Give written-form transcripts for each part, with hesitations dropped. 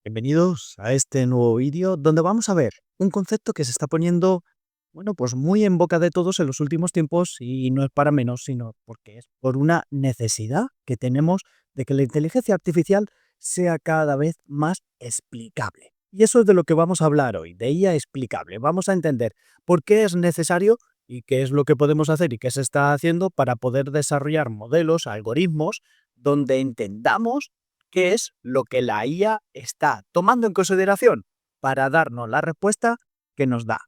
Bienvenidos a este nuevo vídeo donde vamos a ver un concepto que se está poniendo, bueno, pues muy en boca de todos en los últimos tiempos y no es para menos, sino porque es por una necesidad que tenemos de que la inteligencia artificial sea cada vez más explicable. Y eso es de lo que vamos a hablar hoy, de IA explicable. Vamos a entender por qué es necesario y qué es lo que podemos hacer y qué se está haciendo para poder desarrollar modelos, algoritmos, donde entendamos qué es lo que la IA está tomando en consideración para darnos la respuesta que nos da.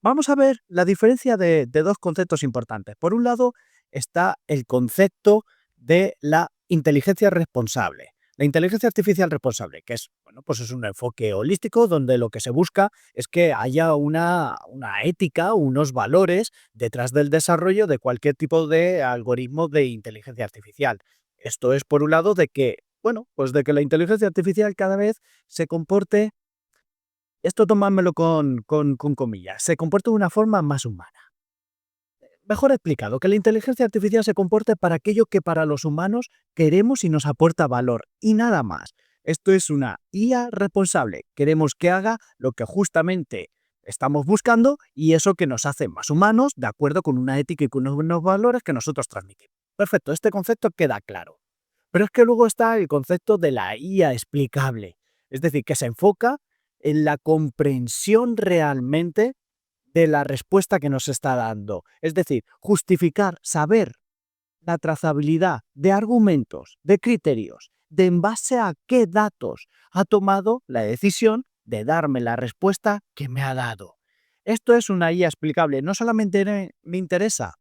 Vamos a ver la diferencia de dos conceptos importantes. Por un lado está el concepto de la inteligencia responsable. La inteligencia artificial responsable, que es, bueno, pues es un enfoque holístico donde lo que se busca es que haya una ética, unos valores detrás del desarrollo de cualquier tipo de algoritmo de inteligencia artificial. Esto es por un lado de que, bueno, pues de que la inteligencia artificial cada vez se comporte, esto tomádmelo con comillas, se comporte de una forma más humana. Mejor explicado, que la inteligencia artificial se comporte para aquello que para los humanos queremos y nos aporta valor, y nada más. Esto es una IA responsable. Queremos que haga lo que justamente estamos buscando y eso que nos hace más humanos, de acuerdo con una ética y con unos valores que nosotros transmitimos. Perfecto, este concepto queda claro. Pero es que luego está el concepto de la IA explicable, es decir, que se enfoca en la comprensión realmente de la respuesta que nos está dando. Es decir, justificar, saber la trazabilidad de argumentos, de criterios, de en base a qué datos ha tomado la decisión de darme la respuesta que me ha dado. Esto es una IA explicable. No solamente me interesa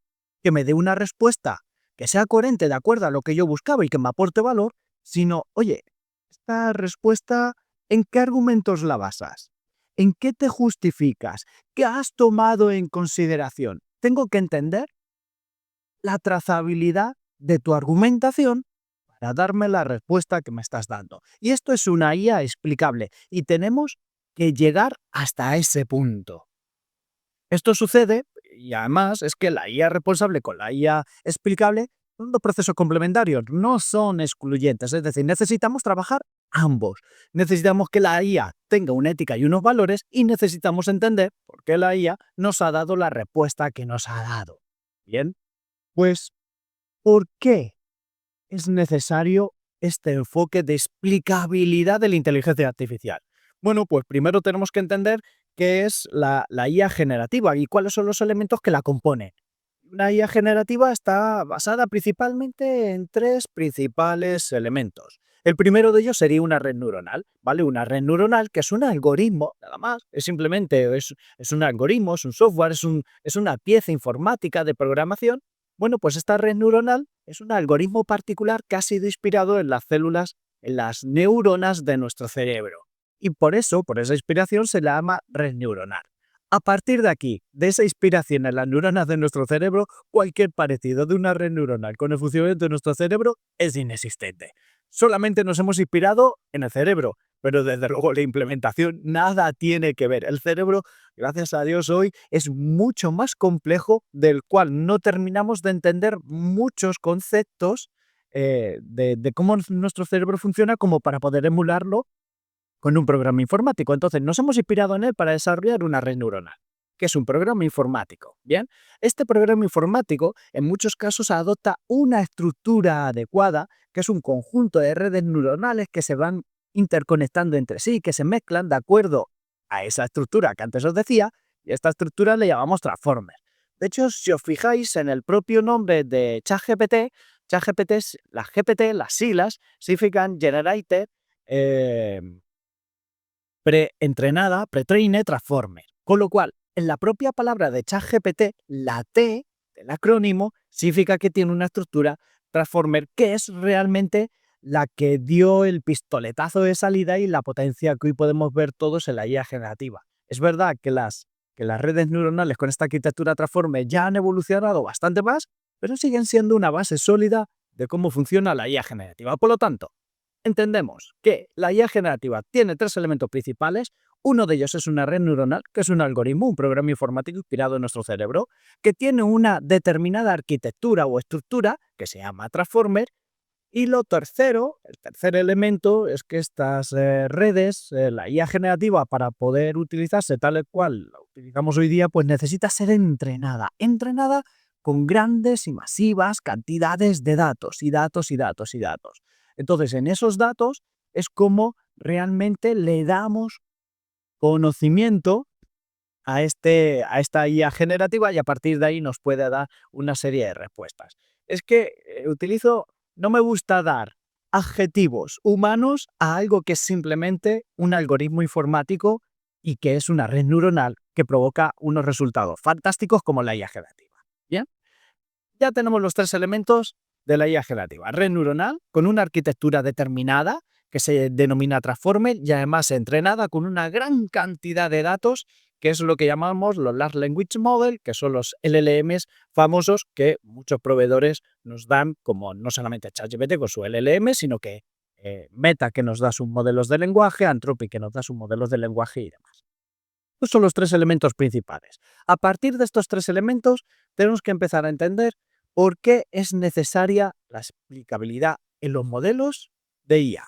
que me dé una respuesta que sea coherente de acuerdo a lo que yo buscaba y que me aporte valor, sino, oye, esta respuesta, ¿en qué argumentos la basas? ¿En qué te justificas? ¿Qué has tomado en consideración? Tengo que entender la trazabilidad de tu argumentación para darme la respuesta que me estás dando. Y esto es una IA explicable y tenemos que llegar hasta ese punto. Esto sucede, y además es que la IA responsable con la IA explicable son dos procesos complementarios, no son excluyentes. Es decir, necesitamos trabajar ambos. Necesitamos que la IA tenga una ética y unos valores y necesitamos entender por qué la IA nos ha dado la respuesta que nos ha dado. Bien, pues, ¿por qué es necesario este enfoque de explicabilidad de la inteligencia artificial? Bueno, pues primero tenemos que entender qué es la IA generativa y cuáles son los elementos que la componen. Una IA generativa está basada principalmente en tres principales elementos. El primero de ellos sería una red neuronal, ¿vale? Una red neuronal que es un algoritmo, nada más, es simplemente es un algoritmo, es un software, es una pieza informática de programación. Bueno, pues esta red neuronal es un algoritmo particular que ha sido inspirado en las células, en las neuronas de nuestro cerebro. Y por eso, por esa inspiración, se la llama red neuronal. A partir de aquí, de esa inspiración en las neuronas de nuestro cerebro, cualquier parecido de una red neuronal con el funcionamiento de nuestro cerebro es inexistente. Solamente nos hemos inspirado en el cerebro, pero desde luego la implementación nada tiene que ver. El cerebro, gracias a Dios, hoy es mucho más complejo, del cual no terminamos de entender muchos conceptos de cómo nuestro cerebro funciona como para poder emularlo con un programa informático. Entonces, nos hemos inspirado en él para desarrollar una red neuronal, que es un programa informático. Bien, este programa informático en muchos casos adopta una estructura adecuada, que es un conjunto de redes neuronales que se van interconectando entre sí, que se mezclan de acuerdo a esa estructura que antes os decía, y esta estructura le llamamos transformer. De hecho, si os fijáis en el propio nombre de ChatGPT, ChatGPT, las GPT, las siglas, significan Generated Pre-entrenada, pre-trained, transformer. Con lo cual, en la propia palabra de ChatGPT, la T del acrónimo significa que tiene una estructura transformer que es realmente la que dio el pistoletazo de salida y la potencia que hoy podemos ver todos en la IA generativa. Es verdad que las redes neuronales con esta arquitectura transformer ya han evolucionado bastante más, pero siguen siendo una base sólida de cómo funciona la IA generativa. Por lo tanto, entendemos que la IA generativa tiene tres elementos principales. Uno de ellos es una red neuronal, que es un algoritmo, un programa informático inspirado en nuestro cerebro, que tiene una determinada arquitectura o estructura, que se llama transformer, Y lo tercero, el tercer elemento, es que estas redes, la IA generativa, para poder utilizarse tal y cual la utilizamos hoy día, pues necesita ser entrenada. Entrenada con grandes y masivas cantidades de datos, y datos, y datos, y datos. Entonces, en esos datos es como realmente le damos conocimiento a esta IA generativa, y a partir de ahí nos puede dar una serie de respuestas. Es que no me gusta dar adjetivos humanos a algo que es simplemente un algoritmo informático y que es una red neuronal que provoca unos resultados fantásticos como la IA generativa. ¿Bien? Ya tenemos los tres elementos de la IA generativa. Red neuronal con una arquitectura determinada que se denomina transformer y además entrenada con una gran cantidad de datos, que es lo que llamamos los Large Language Model, que son los LLMs famosos que muchos proveedores nos dan, como no solamente ChatGPT con su LLM, sino que Meta, que nos da sus modelos de lenguaje, Anthropic, que nos da sus modelos de lenguaje y demás. Estos son los tres elementos principales. A partir de estos tres elementos, tenemos que empezar a entender por qué es necesaria la explicabilidad en los modelos de IA.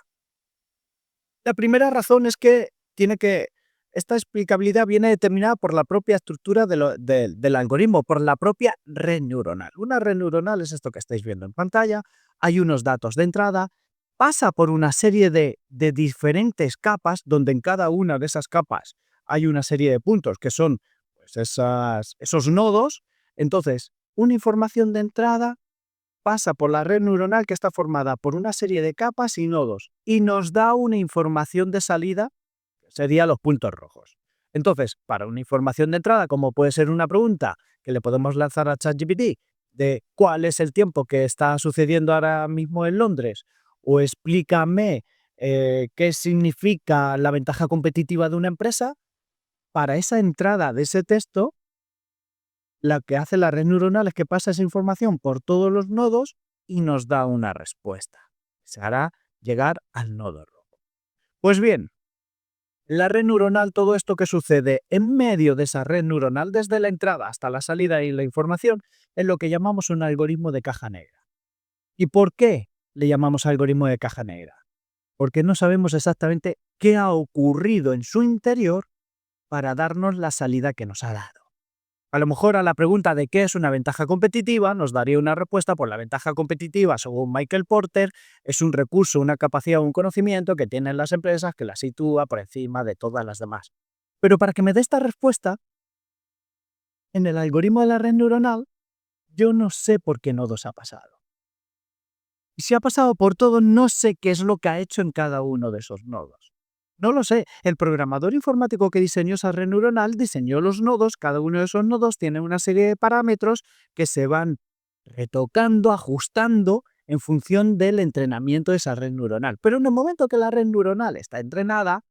La primera razón es que esta explicabilidad viene determinada por la propia estructura del algoritmo, por la propia red neuronal. Una red neuronal es esto que estáis viendo en pantalla, hay unos datos de entrada, pasa por una serie de diferentes capas, donde en cada una de esas capas hay una serie de puntos que son pues, esos nodos. Entonces, una información de entrada pasa por la red neuronal, que está formada por una serie de capas y nodos, y nos da una información de salida, que serían los puntos rojos. Entonces, para una información de entrada, como puede ser una pregunta que le podemos lanzar a ChatGPT de cuál es el tiempo que está sucediendo ahora mismo en Londres, o explícame qué significa la ventaja competitiva de una empresa, para esa entrada de ese texto, lo que hace la red neuronal es que pasa esa información por todos los nodos y nos da una respuesta. Se hará llegar al nodo rojo. Pues bien, la red neuronal, todo esto que sucede en medio de esa red neuronal, desde la entrada hasta la salida y la información, es lo que llamamos un algoritmo de caja negra. ¿Y por qué le llamamos algoritmo de caja negra? Porque no sabemos exactamente qué ha ocurrido en su interior para darnos la salida que nos ha dado. A lo mejor a la pregunta de qué es una ventaja competitiva nos daría una respuesta, por la ventaja competitiva, según Michael Porter, es un recurso, una capacidad o un conocimiento que tienen las empresas que las sitúa por encima de todas las demás. Pero para que me dé esta respuesta, en el algoritmo de la red neuronal, yo no sé por qué nodos ha pasado. Y si ha pasado por todo, no sé qué es lo que ha hecho en cada uno de esos nodos. No lo sé. El programador informático que diseñó esa red neuronal diseñó los nodos, cada uno de esos nodos tiene una serie de parámetros que se van retocando, ajustando en función del entrenamiento de esa red neuronal. Pero en el momento que la red neuronal está entrenada,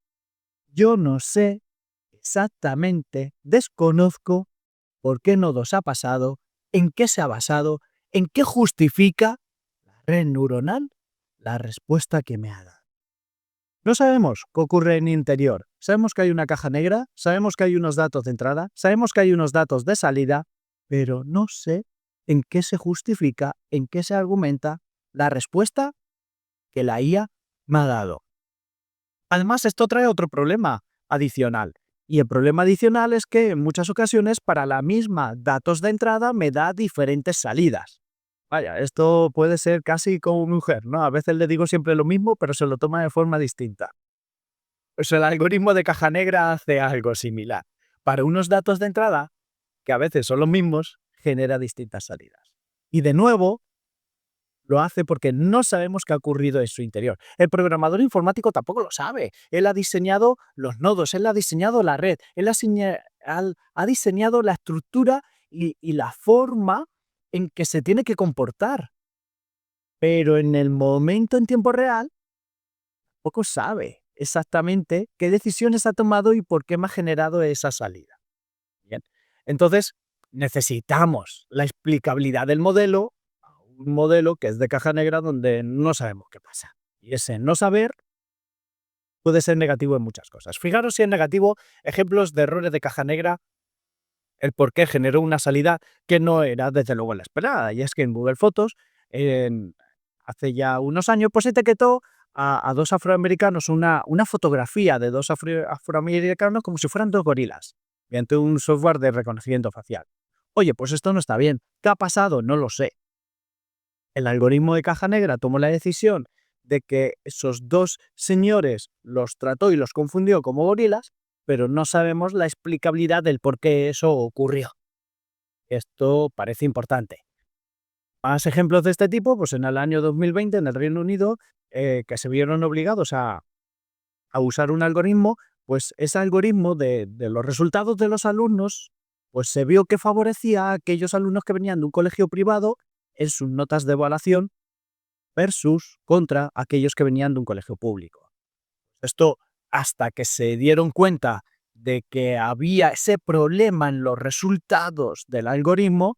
yo no sé exactamente, desconozco por qué nodos ha pasado, en qué se ha basado, en qué justifica la red neuronal la respuesta que me ha dado. No sabemos qué ocurre en el interior. Sabemos que hay una caja negra, sabemos que hay unos datos de entrada, sabemos que hay unos datos de salida, pero no sé en qué se justifica, en qué se argumenta la respuesta que la IA me ha dado. Además, esto trae otro problema adicional. Y el problema adicional es que en muchas ocasiones para la misma datos de entrada me da diferentes salidas. Vaya, esto puede ser casi como mi mujer, ¿no? A veces le digo siempre lo mismo, pero se lo toma de forma distinta. Pues el algoritmo de caja negra hace algo similar. Para unos datos de entrada, que a veces son los mismos, genera distintas salidas. Y de nuevo, lo hace porque no sabemos qué ha ocurrido en su interior. El programador informático tampoco lo sabe. Él ha diseñado los nodos, él ha diseñado la red, él ha diseñado la estructura y la forma en que se tiene que comportar. Pero en el momento en tiempo real, poco sabe exactamente qué decisiones ha tomado y por qué me ha generado esa salida. Bien. Entonces, necesitamos la explicabilidad del modelo, un modelo que es de caja negra donde no sabemos qué pasa. Y ese no saber puede ser negativo en muchas cosas. Fijaros si es negativo, ejemplos de errores de caja negra, el por qué generó una salida que no era desde luego la esperada. Y es que en Google Fotos, hace ya unos años, pues etiquetó a dos afroamericanos, una fotografía de dos afroamericanos como si fueran dos gorilas, mediante un software de reconocimiento facial. Oye, pues esto no está bien. ¿Qué ha pasado? No lo sé. El algoritmo de caja negra tomó la decisión de que esos dos señores los trató y los confundió como gorilas, pero no sabemos la explicabilidad del por qué eso ocurrió. Esto parece importante. Más ejemplos de este tipo, pues en el año 2020 en el Reino Unido, que se vieron obligados a usar un algoritmo, pues ese algoritmo de los resultados de los alumnos, pues se vio que favorecía a aquellos alumnos que venían de un colegio privado en sus notas de evaluación versus contra aquellos que venían de un colegio público. Esto hasta que se dieron cuenta de que había ese problema en los resultados del algoritmo,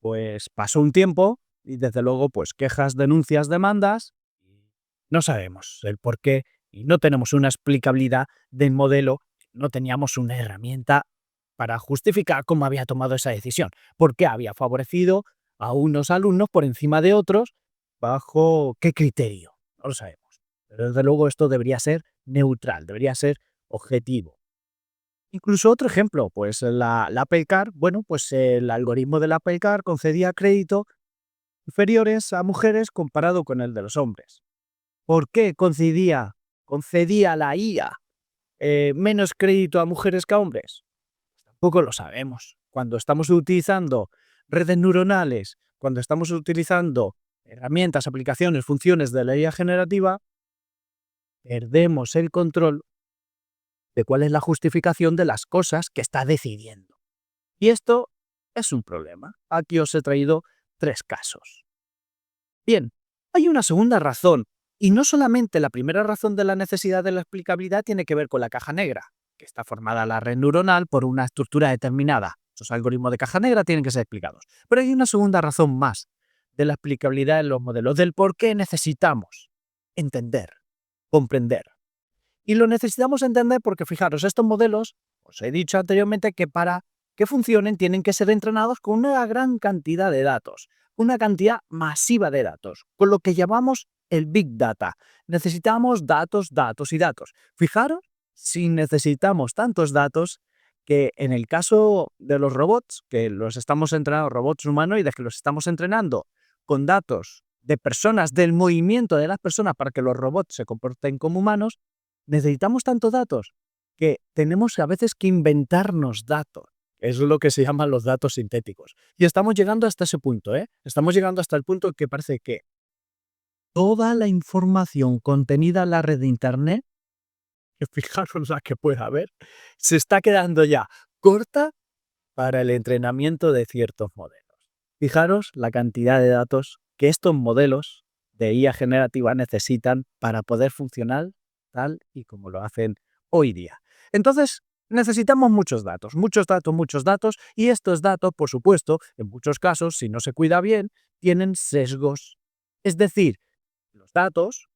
pues pasó un tiempo y desde luego pues quejas, denuncias, demandas, no sabemos el por qué y no tenemos una explicabilidad del modelo, no teníamos una herramienta para justificar cómo había tomado esa decisión, por qué había favorecido a unos alumnos por encima de otros, bajo qué criterio, no lo sabemos. Pero desde luego esto debería ser neutral, debería ser objetivo. Incluso otro ejemplo, pues la Apple Car, bueno, pues el algoritmo del Apple Car concedía crédito inferiores a mujeres comparado con el de los hombres. ¿Por qué concedía la IA menos crédito a mujeres que a hombres? Tampoco lo sabemos. Cuando estamos utilizando redes neuronales, cuando estamos utilizando herramientas, aplicaciones, funciones de la IA generativa, perdemos el control de cuál es la justificación de las cosas que está decidiendo. Y esto es un problema. Aquí os he traído 3 casos. Bien, hay una segunda razón, y no solamente la primera razón de la necesidad de la explicabilidad tiene que ver con la caja negra, que está formada la red neuronal por una estructura determinada. Esos algoritmos de caja negra tienen que ser explicados. Pero hay una segunda razón más de la explicabilidad en los modelos, del por qué necesitamos entender, comprender. Y lo necesitamos entender porque, fijaros, estos modelos, os he dicho anteriormente que para que funcionen tienen que ser entrenados con una gran cantidad de datos, una cantidad masiva de datos, con lo que llamamos el Big Data. Necesitamos datos, datos y datos. Fijaros si necesitamos tantos datos que en el caso de los robots, que los estamos entrenando, robots humanoides, que los estamos entrenando con datos de personas, del movimiento de las personas para que los robots se comporten como humanos, necesitamos tantos datos que tenemos a veces que inventarnos datos. Es lo que se llaman los datos sintéticos. Y estamos llegando hasta ese punto, ¿eh? Estamos llegando hasta el punto que parece que toda la información contenida en la red de Internet, que fijaros la que pueda haber, se está quedando ya corta para el entrenamiento de ciertos modelos. Fijaros la cantidad de datos que estos modelos de IA generativa necesitan para poder funcionar tal y como lo hacen hoy día. Entonces, necesitamos muchos datos, muchos datos, muchos datos, y estos datos, por supuesto, en muchos casos, si no se cuida bien, tienen sesgos. Es decir, los datos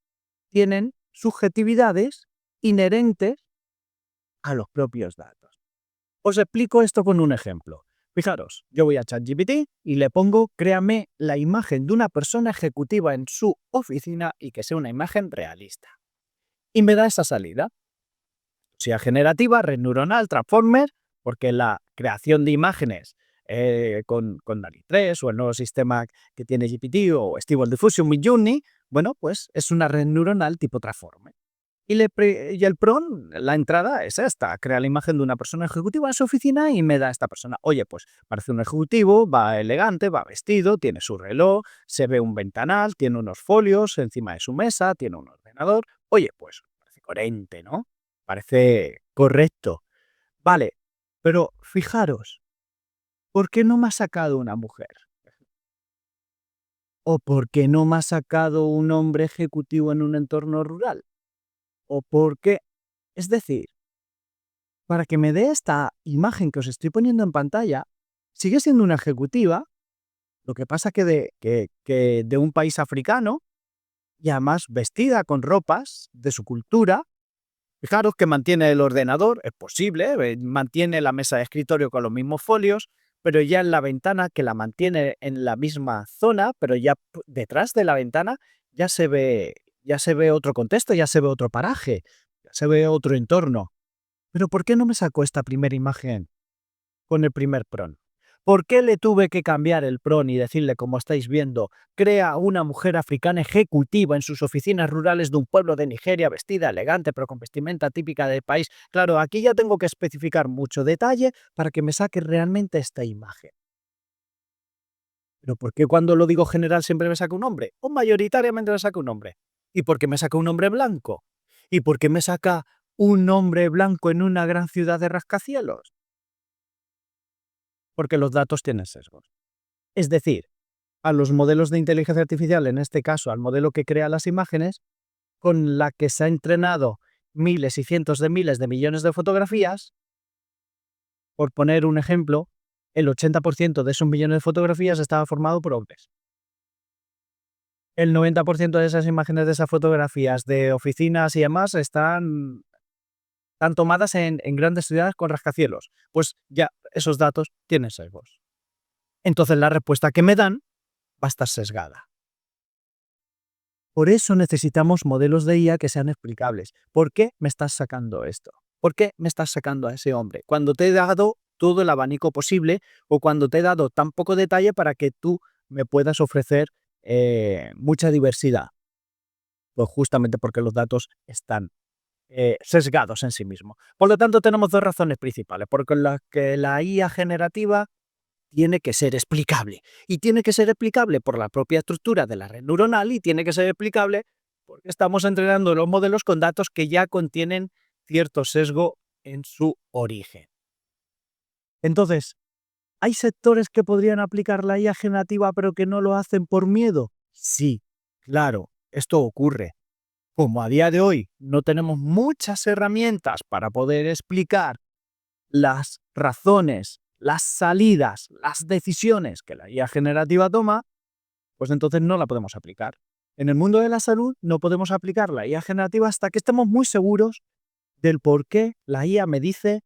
tienen subjetividades inherentes a los propios datos. Os explico esto con un ejemplo. Fijaros, yo voy a ChatGPT y le pongo créame la imagen de una persona ejecutiva en su oficina y que sea una imagen realista. Y me da esa salida. Sea generativa, red neuronal, transformer, porque la creación de imágenes con DALL-E 3 o el nuevo sistema que tiene GPT o Stable Diffusion Midjourney, bueno, pues es una red neuronal tipo transformer. Y el prompt, la entrada es esta, crea la imagen de una persona ejecutiva en su oficina y me da esta persona. Oye, pues parece un ejecutivo, va elegante, va vestido, tiene su reloj, se ve un ventanal, tiene unos folios encima de su mesa, tiene un ordenador. Oye, pues parece coherente, ¿no? Parece correcto. Vale, pero fijaros, ¿por qué no me ha sacado una mujer? ¿O por qué no me ha sacado un hombre ejecutivo en un entorno rural? ¿O por qué? Es decir, para que me dé esta imagen que os estoy poniendo en pantalla, sigue siendo una ejecutiva, lo que pasa que de un país africano, y además vestida con ropas de su cultura. Fijaros que mantiene el ordenador, es posible, mantiene la mesa de escritorio con los mismos folios, pero ya en la ventana, que la mantiene en la misma zona, pero ya detrás de la ventana ya se ve otro contexto, ya se ve otro paraje, ya se ve otro entorno. Pero ¿por qué no me sacó esta primera imagen con el primer prompt? ¿Por qué le tuve que cambiar el prompt y decirle, como estáis viendo, crea una mujer africana ejecutiva en sus oficinas rurales de un pueblo de Nigeria, vestida elegante pero con vestimenta típica del país? Claro, aquí ya tengo que especificar mucho detalle para que me saque realmente esta imagen. ¿Pero por qué cuando lo digo general siempre me saca un hombre? O mayoritariamente me saca un hombre. ¿Y por qué me saca un hombre blanco? ¿Y por qué me saca un hombre blanco en una gran ciudad de rascacielos? Porque los datos tienen sesgos. Es decir, a los modelos de inteligencia artificial, en este caso al modelo que crea las imágenes, con la que se ha entrenado miles y cientos de miles de millones de fotografías, por poner un ejemplo, el 80% de esos millones de fotografías estaba formado por hombres. El 90% de esas imágenes, de esas fotografías de oficinas y demás están tomadas en grandes ciudades con rascacielos. Pues ya esos datos tienen sesgos. Entonces la respuesta que me dan va a estar sesgada. Por eso necesitamos modelos de IA que sean explicables. ¿Por qué me estás sacando esto? ¿Por qué me estás sacando a ese hombre? Cuando te he dado todo el abanico posible o cuando te he dado tan poco detalle para que tú me puedas ofrecer mucha diversidad. Pues justamente porque los datos están sesgados en sí mismos. Por lo tanto, tenemos dos razones principales. Porque las que la IA generativa tiene que ser explicable. Y tiene que ser explicable por la propia estructura de la red neuronal y tiene que ser explicable porque estamos entrenando los modelos con datos que ya contienen cierto sesgo en su origen. Entonces, ¿hay sectores que podrían aplicar la IA generativa pero que no lo hacen por miedo? Sí, claro, esto ocurre. Como a día de hoy no tenemos muchas herramientas para poder explicar las razones, las salidas, las decisiones que la IA generativa toma, pues entonces no la podemos aplicar. En el mundo de la salud no podemos aplicar la IA generativa hasta que estemos muy seguros del por qué la IA me dice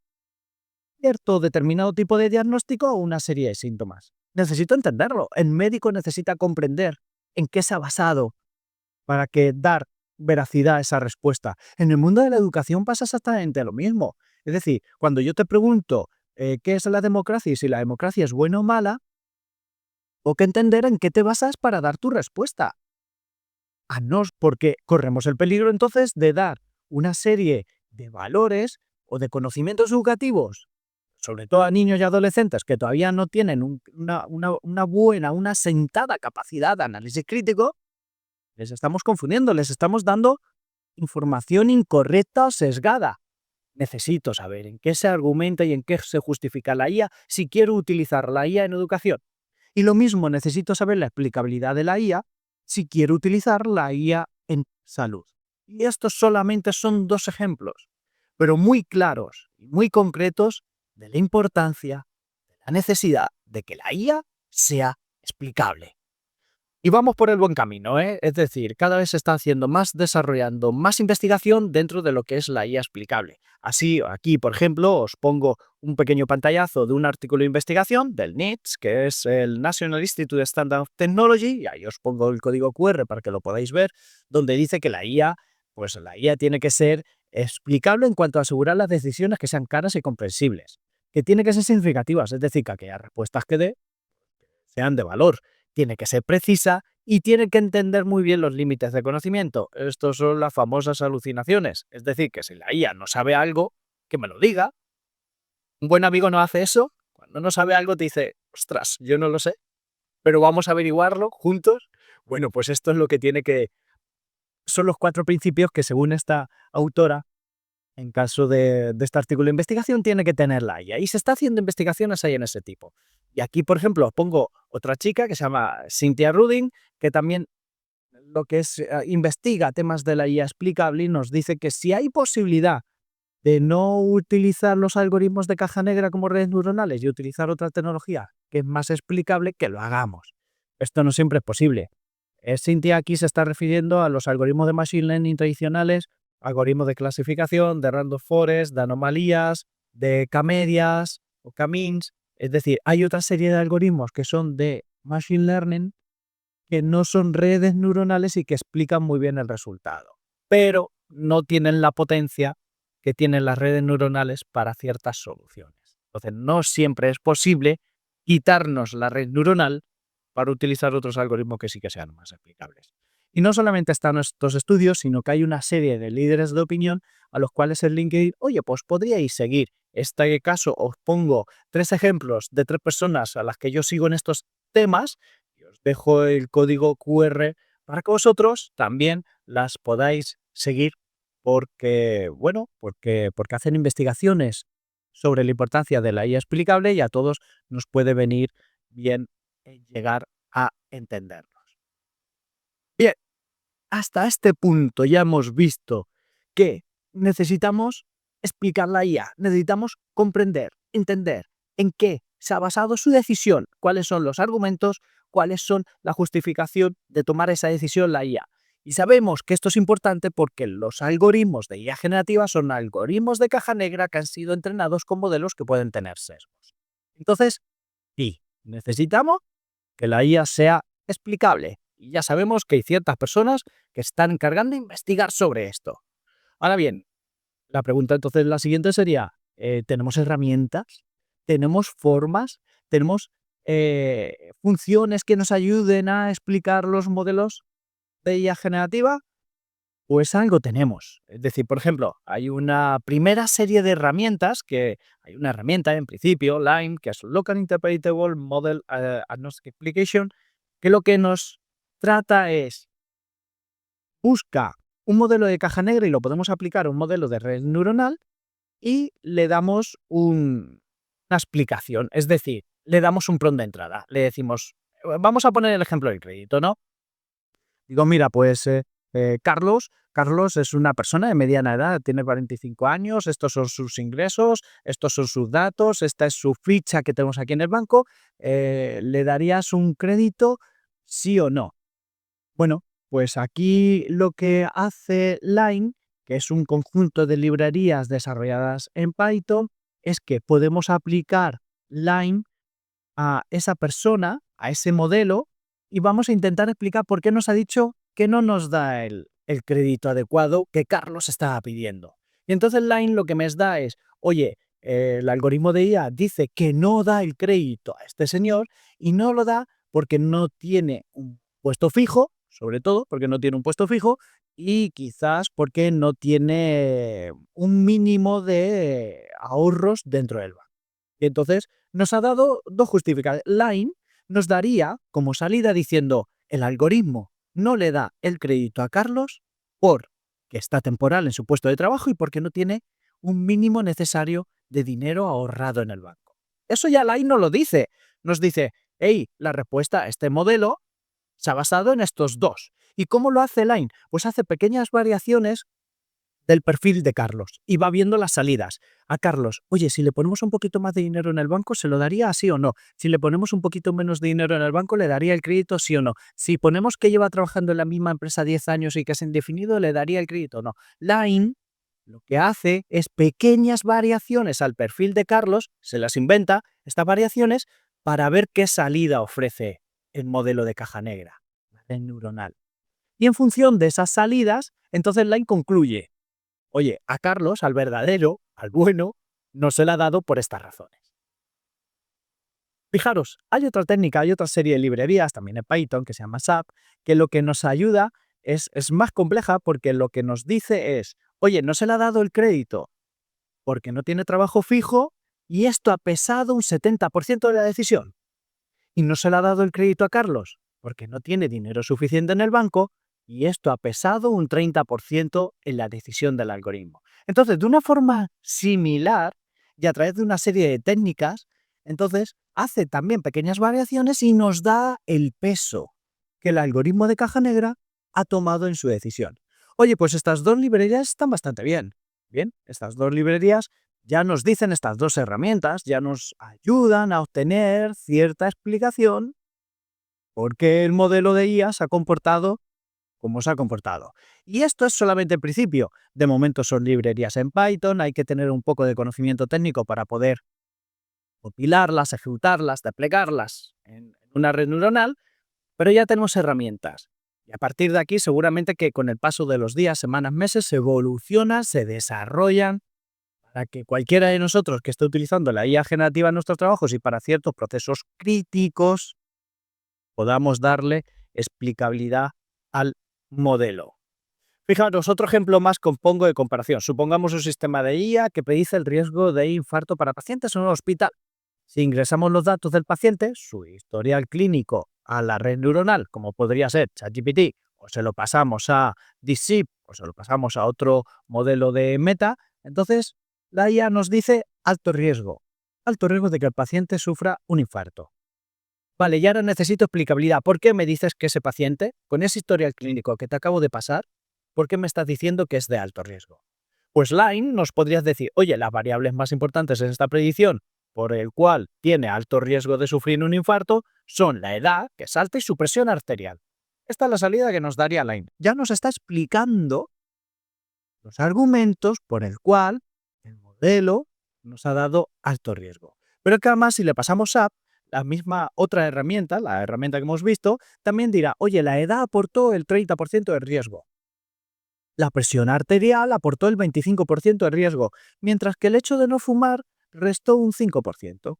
cierto determinado tipo de diagnóstico o una serie de síntomas. Necesito entenderlo. El médico necesita comprender en qué se ha basado para que dar veracidad a esa respuesta. En el mundo de la educación pasa exactamente lo mismo. Es decir, cuando yo te pregunto qué es la democracia y si la democracia es buena o mala, tengo que entender en qué te basas para dar tu respuesta. No, porque corremos el peligro entonces de dar una serie de valores o de conocimientos educativos, sobre todo a niños y adolescentes que todavía no tienen una buena, una sentada capacidad de análisis crítico. Les estamos confundiendo, les estamos dando información incorrecta o sesgada. Necesito saber en qué se argumenta y en qué se justifica la IA si quiero utilizar la IA en educación. Y lo mismo necesito saber la explicabilidad de la IA si quiero utilizar la IA en salud. Y estos solamente son dos ejemplos, pero muy claros y muy concretos de la importancia, de la necesidad de que la IA sea explicable. Y vamos por el buen camino, ¿eh? Es decir, cada vez se está haciendo más, desarrollando más investigación dentro de lo que es la IA explicable. Así, aquí, por ejemplo, os pongo un pequeño pantallazo de un artículo de investigación del NIST, que es el National Institute of Standards of Technology, y ahí os pongo el código QR para que lo podáis ver, donde dice que la IA, pues la IA tiene que ser explicable en cuanto a asegurar las decisiones que sean claras y comprensibles, que tiene que ser significativas, es decir, que aquellas respuestas que dé sean de valor. Tiene que ser precisa y tiene que entender muy bien los límites de conocimiento. Estos son las famosas alucinaciones. Es decir, que si la IA no sabe algo, que me lo diga. Un buen amigo no hace eso. Cuando no sabe algo te dice, ostras, yo no lo sé, pero vamos a averiguarlo juntos. Bueno, pues esto es lo que tiene que... Son los 4 principios que según esta autora, en caso de este artículo de investigación, tiene que tener la IA. Y se está haciendo investigaciones ahí en ese tipo. Y aquí, por ejemplo, os pongo otra chica que se llama Cynthia Rudin, que también lo que es investiga temas de la IA explicable y nos dice que si hay posibilidad de no utilizar los algoritmos de caja negra como redes neuronales y utilizar otra tecnología que es más explicable, que lo hagamos. Esto no siempre es posible. Cynthia aquí se está refiriendo a los algoritmos de Machine Learning tradicionales, algoritmos de clasificación, de Random Forest, de anomalías, de K-medias o K-means. Es decir, hay otra serie de algoritmos que son de Machine Learning que no son redes neuronales y que explican muy bien el resultado, pero no tienen la potencia que tienen las redes neuronales para ciertas soluciones. Entonces, no siempre es posible quitarnos la red neuronal para utilizar otros algoritmos que sí que sean más explicables. Y no solamente están estos estudios, sino que hay una serie de líderes de opinión a los cuales el LinkedIn, oye, pues podríais seguir. Este caso os pongo 3 ejemplos de 3 personas a las que yo sigo en estos temas y os dejo el código QR para que vosotros también las podáis seguir porque, bueno, porque hacen investigaciones sobre la importancia de la IA explicable y a todos nos puede venir bien llegar a entenderlos. Bien, hasta este punto ya hemos visto que necesitamos explicar la IA, necesitamos comprender, entender en qué se ha basado su decisión, cuáles son los argumentos, cuáles son la justificación de tomar esa decisión la IA. Y sabemos que esto es importante porque los algoritmos de IA generativa son algoritmos de caja negra que han sido entrenados con modelos que pueden tener sesgos. Entonces, sí, necesitamos que la IA sea explicable. Y ya sabemos que hay ciertas personas que están encargando de investigar sobre esto. Ahora bien, la pregunta entonces la siguiente sería, ¿tenemos herramientas? ¿Tenemos formas? ¿Tenemos funciones que nos ayuden a explicar los modelos de IA generativa? Pues algo tenemos. Es decir, por ejemplo, hay una primera serie de herramientas que hay una herramienta en principio, LIME, que es Local Interpretable Model Agnostic Application, que lo que nos trata es busca un modelo de caja negra y lo podemos aplicar a un modelo de red neuronal y le damos una explicación. Es decir, le damos un prompt de entrada. Le decimos, vamos a poner el ejemplo del crédito, ¿no? Digo, mira, pues Carlos es una persona de mediana edad, tiene 45 años, estos son sus ingresos, estos son sus datos, esta es su ficha que tenemos aquí en el banco. ¿Le darías un crédito, sí o no? Bueno, pues aquí lo que hace Line, que es un conjunto de librerías desarrolladas en Python, es que podemos aplicar Line a esa persona, a ese modelo, y vamos a intentar explicar por qué nos ha dicho que no nos da el crédito adecuado que Carlos estaba pidiendo. Y entonces Line lo que me da es, oye, el algoritmo de IA dice que no da el crédito a este señor y no lo da porque no tiene un puesto fijo, sobre todo porque no tiene un puesto fijo y quizás porque no tiene un mínimo de ahorros dentro del banco. Y entonces nos ha dado dos justificaciones. Line nos daría como salida diciendo el algoritmo no le da el crédito a Carlos porque está temporal en su puesto de trabajo y porque no tiene un mínimo necesario de dinero ahorrado en el banco. Eso ya Line no lo dice. Nos dice, hey, la respuesta a este modelo se ha basado en estos dos. ¿Y cómo lo hace Line? Pues hace pequeñas variaciones del perfil de Carlos y va viendo las salidas. A Carlos, oye, si le ponemos un poquito más de dinero en el banco, ¿se lo daría así o no? Si le ponemos un poquito menos de dinero en el banco, ¿le daría el crédito sí o no? Si ponemos que lleva trabajando en la misma empresa 10 años y que es indefinido, ¿le daría el crédito o no? Line lo que hace es pequeñas variaciones al perfil de Carlos, se las inventa, estas variaciones, para ver qué salida ofrece el modelo de caja negra, la red neuronal. Y en función de esas salidas, entonces Line concluye, oye, a Carlos, al verdadero, al bueno, no se le ha dado por estas razones. Fijaros, hay otra técnica, hay otra serie de librerías, también en Python, que se llama SAP, que lo que nos ayuda es más compleja porque lo que nos dice es, oye, no se le ha dado el crédito porque no tiene trabajo fijo y esto ha pesado un 70% de la decisión. Y no se le ha dado el crédito a Carlos porque no tiene dinero suficiente en el banco y esto ha pesado un 30% en la decisión del algoritmo. Entonces, de una forma similar y a través de una serie de técnicas, entonces hace también pequeñas variaciones y nos da el peso que el algoritmo de caja negra ha tomado en su decisión. Oye, pues estas dos librerías están bastante bien. Bien, estas dos librerías ya nos dicen estas dos herramientas, ya nos ayudan a obtener cierta explicación por qué el modelo de IA se ha comportado como se ha comportado. Y esto es solamente el principio. De momento son librerías en Python, hay que tener un poco de conocimiento técnico para poder compilarlas, ejecutarlas, desplegarlas en una red neuronal, pero ya tenemos herramientas. Y a partir de aquí, seguramente que con el paso de los días, semanas, meses, se evoluciona, se desarrollan para que cualquiera de nosotros que esté utilizando la IA generativa en nuestros trabajos y para ciertos procesos críticos podamos darle explicabilidad al modelo. Fijaros, otro ejemplo más pongo de comparación. Supongamos un sistema de IA que predice el riesgo de infarto para pacientes en un hospital. Si ingresamos los datos del paciente, su historial clínico, a la red neuronal, como podría ser ChatGPT, o se lo pasamos a DeepSeek, o se lo pasamos a otro modelo de Meta, entonces la IA nos dice alto riesgo de que el paciente sufra un infarto. Vale, y ahora necesito explicabilidad. ¿Por qué me dices que ese paciente, con ese historial clínico que te acabo de pasar, por qué me estás diciendo que es de alto riesgo? Pues Line nos podrías decir, oye, las variables más importantes en esta predicción por el cual tiene alto riesgo de sufrir un infarto son la edad, que es alta, y su presión arterial. Esta es la salida que nos daría Line. Ya nos está explicando los argumentos por el cual el modelo nos ha dado alto riesgo. Pero es que además, si le pasamos a la misma otra herramienta, la herramienta que hemos visto, también dirá, oye, la edad aportó el 30% de riesgo. La presión arterial aportó el 25% de riesgo, mientras que el hecho de no fumar restó un 5%.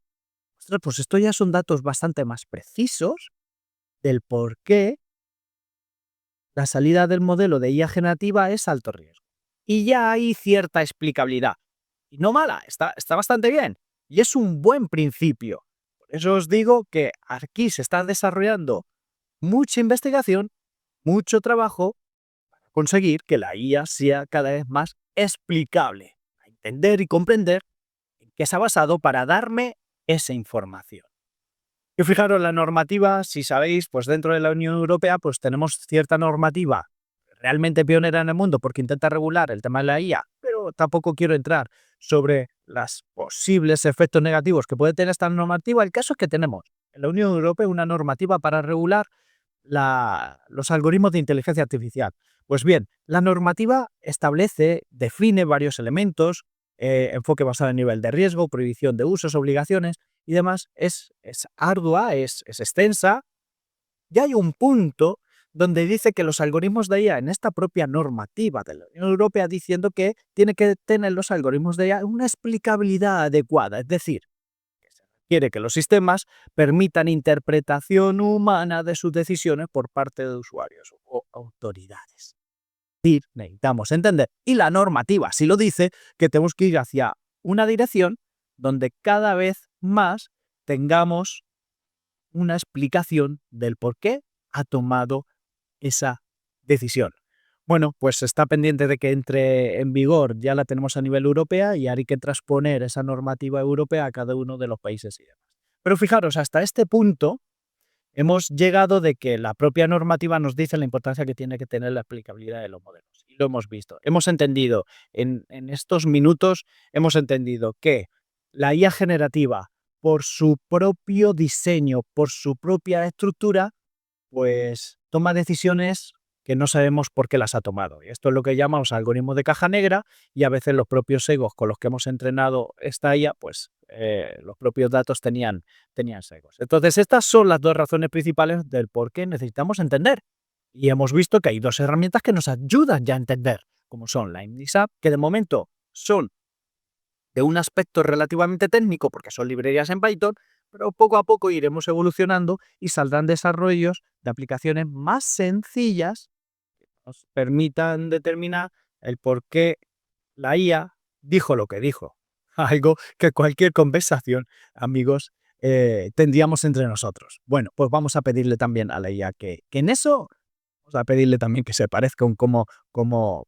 Ostras, pues esto ya son datos bastante más precisos del por qué la salida del modelo de IA generativa es alto riesgo. Y ya hay cierta explicabilidad. Y no mala, está bastante bien. Y es un buen principio. Por eso os digo que aquí se está desarrollando mucha investigación, mucho trabajo para conseguir que la IA sea cada vez más explicable, a entender y comprender en qué se ha basado para darme esa información. Y fijaros, la normativa, si sabéis, pues dentro de la Unión Europea pues tenemos cierta normativa realmente pionera en el mundo porque intenta regular el tema de la IA, pero tampoco quiero entrar sobre los posibles efectos negativos que puede tener esta normativa. El caso es que tenemos en la Unión Europea una normativa para regular los algoritmos de inteligencia artificial. Pues bien, la normativa establece, define varios elementos, enfoque basado en nivel de riesgo, prohibición de usos, obligaciones y demás. Es ardua, es extensa, y hay un punto donde dice que los algoritmos de IA, en esta propia normativa de la Unión Europea, diciendo que tiene que tener los algoritmos de IA una explicabilidad adecuada, es decir, quiere que los sistemas permitan interpretación humana de sus decisiones por parte de usuarios o autoridades. Es decir, necesitamos entender, y la normativa sí lo dice, que tenemos que ir hacia una dirección donde cada vez más tengamos una explicación del por qué ha tomado esa decisión. Bueno, pues está pendiente de que entre en vigor, ya la tenemos a nivel europeo y hay que transponer esa normativa europea a cada uno de los países y demás. Pero fijaros, hasta este punto hemos llegado de que la propia normativa nos dice la importancia que tiene que tener la aplicabilidad de los modelos. Y lo hemos visto. Hemos entendido, en estos minutos, hemos entendido que la IA generativa, por su propio diseño, por su propia estructura, pues toma decisiones que no sabemos por qué las ha tomado. Y esto es lo que llamamos algoritmos de caja negra, y a veces los propios sesgos con los que hemos entrenado esta IA, pues los propios datos tenían sesgos. Entonces, estas son las dos razones principales del por qué necesitamos entender. Y hemos visto que hay dos herramientas que nos ayudan ya a entender, como son la ImniSAP, que de momento son de un aspecto relativamente técnico porque son librerías en Python, pero poco a poco iremos evolucionando y saldrán desarrollos de aplicaciones más sencillas que nos permitan determinar el por qué la IA dijo lo que dijo. Algo que cualquier conversación, amigos, tendríamos entre nosotros. Bueno, pues vamos a pedirle también a la IA que en eso, vamos a pedirle también que se parezca en cómo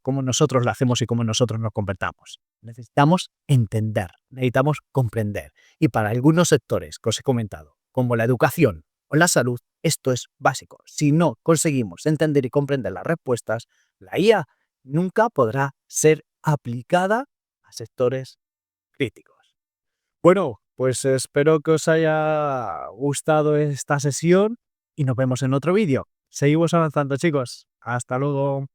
nosotros lo hacemos y cómo nosotros nos comportamos. Necesitamos entender, necesitamos comprender. Y para algunos sectores que os he comentado, como la educación o la salud, esto es básico. Si no conseguimos entender y comprender las respuestas, la IA nunca podrá ser aplicada a sectores críticos. Bueno, pues espero que os haya gustado esta sesión y nos vemos en otro vídeo. Seguimos avanzando, chicos. Hasta luego.